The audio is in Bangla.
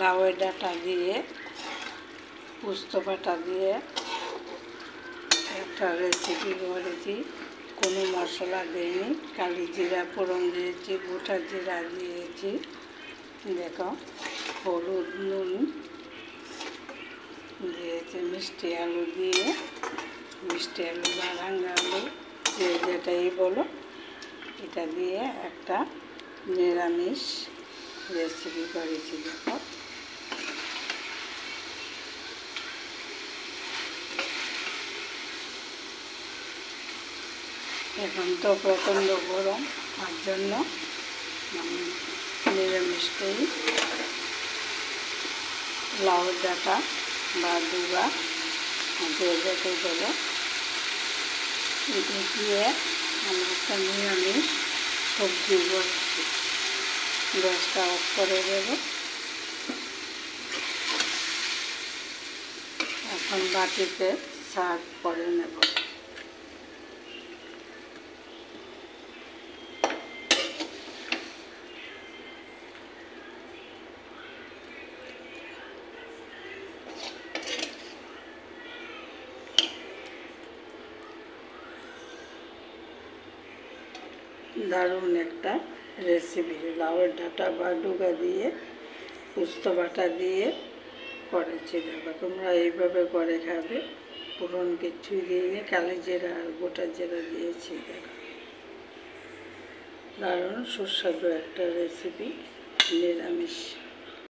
লাউয়ের ডাঁটা দিয়ে পোস্ত বাটা দিয়ে একটা রেসিপি করেছি। কোনো মশলা দিইনি, কালি জিরা ফোড়ন দিয়েছি, গোটা জিরা দিয়েছি, দেখো হলুদ নুন দিয়েছি, মিষ্টি আলু দিয়ে, মিষ্টি আলু বা রাঙা আলু যে যেটাই বলো, এটা দিয়ে একটা নিরামিষ রেসিপি করেছি। দেখো এখন তো প্রচণ্ড গরম, তার জন্য আমি নিরামিষটাই লাউ ডাঁটা বা দুবা যে যেটাই বলো, এটা দিয়ে আমি একটা নিরামিষ সবজি করেছি। গ্যাসটা অফ করে দেব। এখন বাটিতে সার্ভ করে নেব। দারুণ একটা রেসিপি, লাউয়ের ডাঁটা বা ডুগা দিয়ে পোস্ত বাটা দিয়ে করেছি। দেখো তোমরা এইভাবে করে খাবে, পুরন কিছুই দিইনি, কালি জিরা আর গোটা জিরা দিয়েছি। দেখো দারুণ সুস্বাদু একটা রেসিপি নিরামিষ।